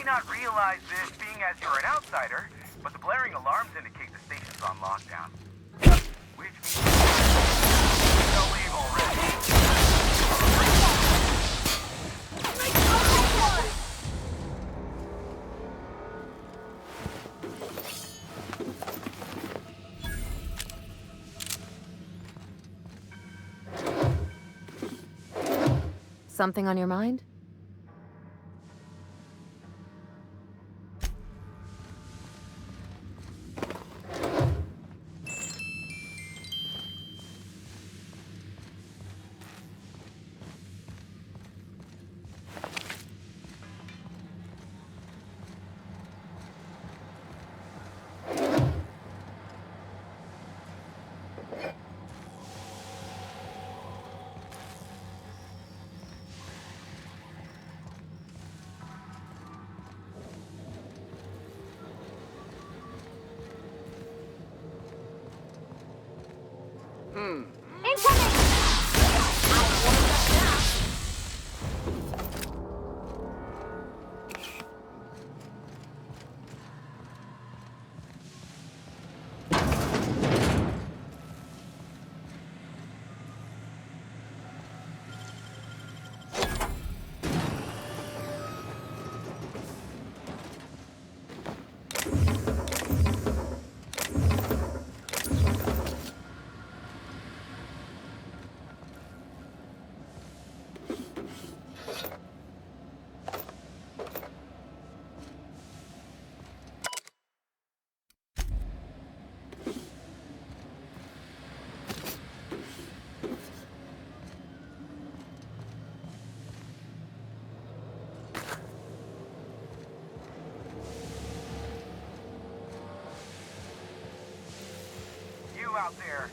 not realize this being as you're an outsider, but the blaring alarms indicate the station's on lockdown. Which means they'll leave already. Something on your mind? Out there,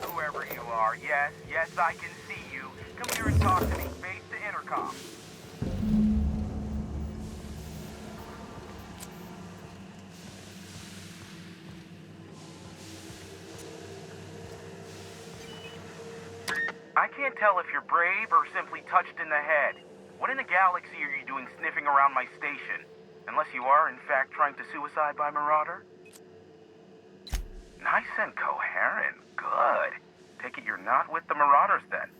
whoever you are, yes, I can see you. Come here and talk to me. Face the intercom. I can't tell if you're brave or simply touched in the head. What in the galaxy are you doing sniffing around my station? Unless you are, in fact, trying to suicide by Marauder? Nice and coherent. Good. Take it you're not with the Marauders, then.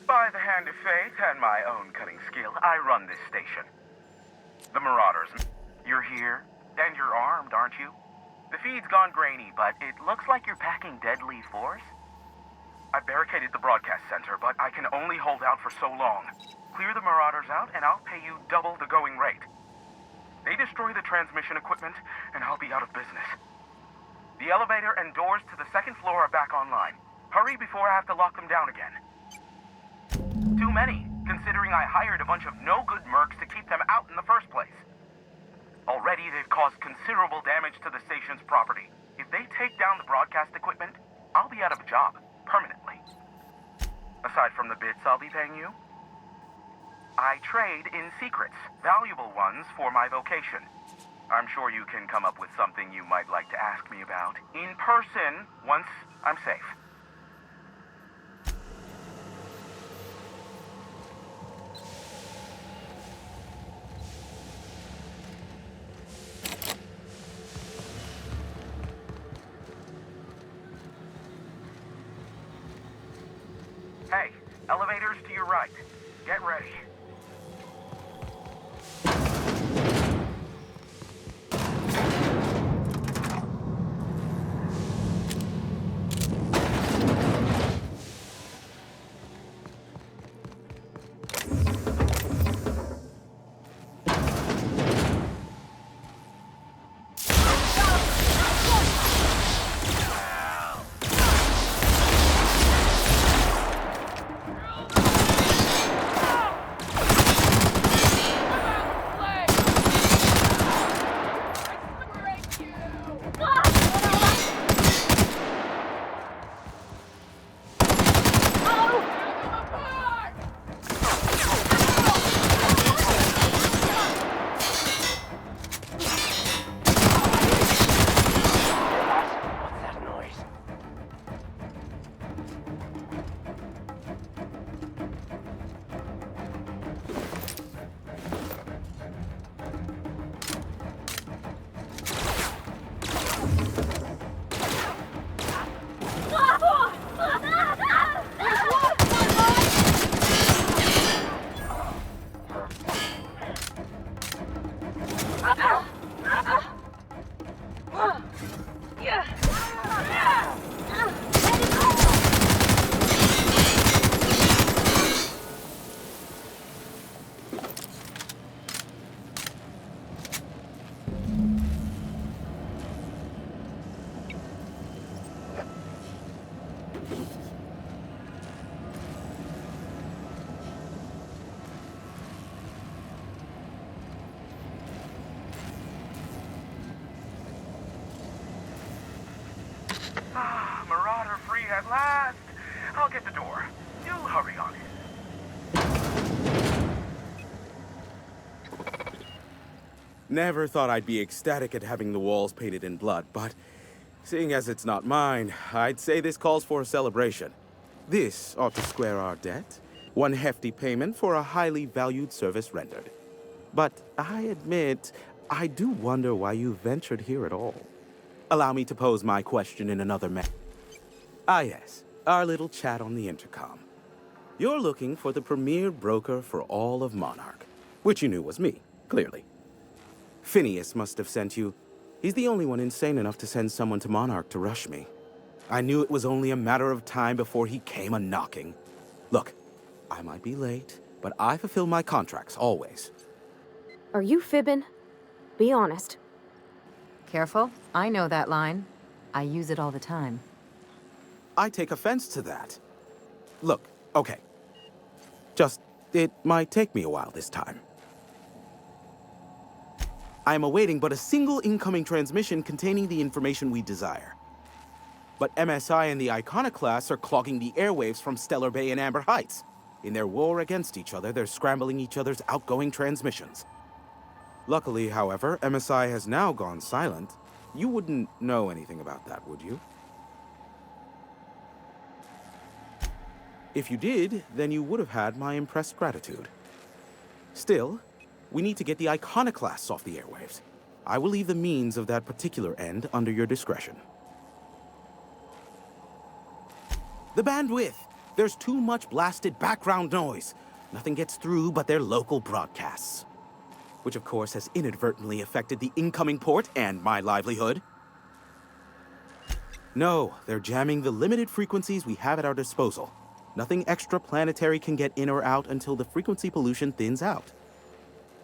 By the hand of fate and my own cunning skill, I run this station. The Marauders. You're here, and you're armed, aren't you? The feed's gone grainy, but it looks like you're packing deadly force. I barricaded the broadcast center, but I can only hold out for so long. Clear the Marauders out, and I'll pay you double the going rate. They destroy the transmission equipment, and I'll be out of business. The elevator and doors to the second floor are back online. Hurry before I have to lock them down again. Too many, considering I hired a bunch of no-good mercs to keep them out in the first place. Already, they've caused considerable damage to the station's property. If they take down the broadcast equipment, I'll be out of a job, permanently. Aside from the bits I'll be paying you, I trade in secrets, valuable ones for my vocation. I'm sure you can come up with something you might like to ask me about in person once I'm safe. Hey, elevators to your right. Get ready. knock at the door. Do hurry on in. Never thought I'd be ecstatic at having the walls painted in blood, but seeing as it's not mine, I'd say this calls for a celebration. This ought to square our debt. One hefty payment for a highly valued service rendered. But I admit, I do wonder why you ventured here at all. Allow me to pose my question in another manner. Ah yes, our little chat on the intercom. You're looking for the premier broker for all of Monarch, which you knew was me, clearly. Phineas must have sent you. He's the only one insane enough to send someone to Monarch to rush me. I knew it was only a matter of time before he came a-knocking. Look, I might be late, but I fulfill my contracts, always. Are you fibbing? Be honest. Careful, I know that line. I use it all the time. I take offense to that. Look, okay. It might take me a while this time. I am awaiting but a single incoming transmission containing the information we desire. But MSI and the Iconoclasts are clogging the airwaves from Stellar Bay and Amber Heights. In their war against each other, they're scrambling each other's outgoing transmissions. Luckily, however, MSI has now gone silent. You wouldn't know anything about that, would you? If you did, then you would have had my impressed gratitude. Still, we need to get the Iconoclasts off the airwaves. I will leave the means of that particular end under your discretion. The bandwidth! There's too much blasted background noise. Nothing gets through but their local broadcasts. Which of course has inadvertently affected the incoming port and my livelihood. No, they're jamming the limited frequencies we have at our disposal. Nothing extraplanetary can get in or out until the frequency pollution thins out.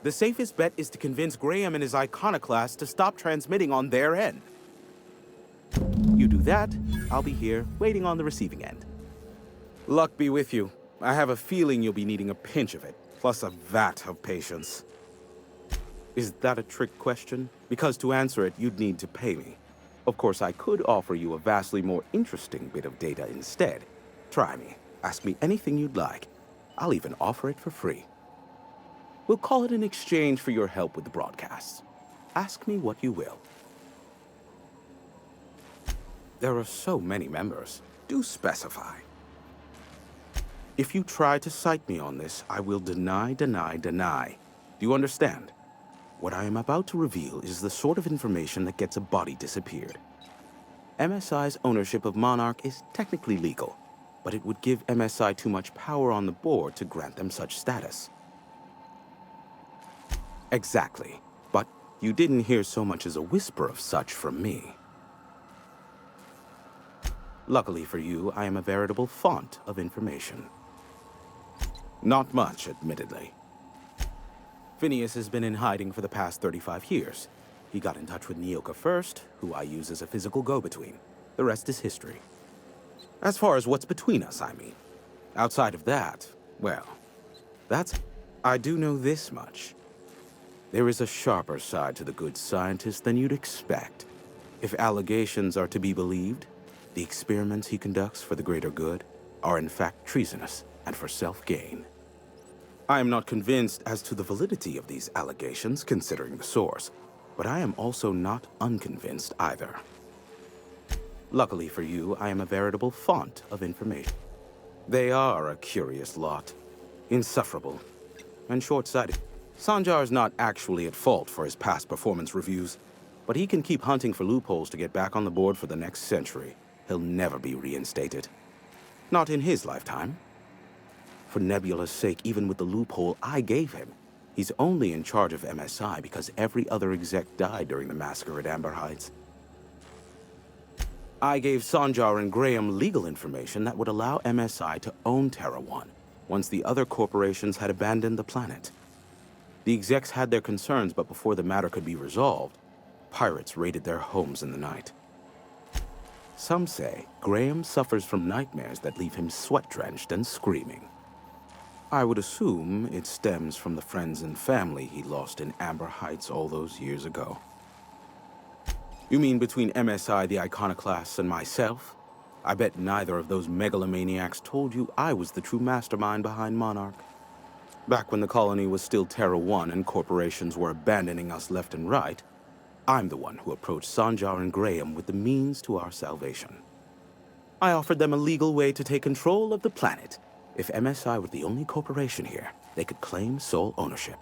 The safest bet is to convince Graham and his Iconoclast to stop transmitting on their end. You do that, I'll be here, waiting on the receiving end. Luck be with you. I have a feeling you'll be needing a pinch of it, plus a vat of patience. Is that a trick question? Because to answer it, you'd need to pay me. Of course, I could offer you a vastly more interesting bit of data instead. Try me. Ask me anything you'd like. I'll even offer it for free. We'll call it an exchange for your help with the broadcasts. Ask me what you will. There are so many members. Do specify. If you try to cite me on this, I will deny. Do you understand? What I am about to reveal is the sort of information that gets a body disappeared. MSI's ownership of Monarch is technically legal, but it would give MSI too much power on the board to grant them such status. Exactly, but you didn't hear so much as a whisper of such from me. Luckily for you, I am a veritable font of information. Not much, admittedly. Phineas has been in hiding for the past 35 years. He got in touch with Nyoka first, who I use as a physical go-between. The rest is history. As far as what's between us, I mean. Outside of that, well, I do know this much. There is a sharper side to the good scientist than you'd expect. If allegations are to be believed, the experiments he conducts for the greater good are in fact treasonous and for self-gain. I am not convinced as to the validity of these allegations, considering the source, but I am also not unconvinced either. Luckily for you, I am a veritable font of information. They are a curious lot. Insufferable. And short-sighted. Sanjar's not actually at fault for his past performance reviews, but he can keep hunting for loopholes to get back on the board for the next century. He'll never be reinstated. Not in his lifetime. For Nebula's sake, even with the loophole I gave him, he's only in charge of MSI because every other exec died during the massacre at Amber Heights. I gave Sanjar and Graham legal information that would allow MSI to own Terra One, once the other corporations had abandoned the planet. The execs had their concerns, but before the matter could be resolved, pirates raided their homes in the night. Some say Graham suffers from nightmares that leave him sweat-drenched and screaming. I would assume it stems from the friends and family he lost in Amber Heights all those years ago. You mean between MSI, the Iconoclasts, and myself? I bet neither of those megalomaniacs told you I was the true mastermind behind Monarch. Back when the colony was still Terra 1 and corporations were abandoning us left and right, I'm the one who approached Sanjar and Graham with the means to our salvation. I offered them a legal way to take control of the planet. If MSI were the only corporation here, they could claim sole ownership.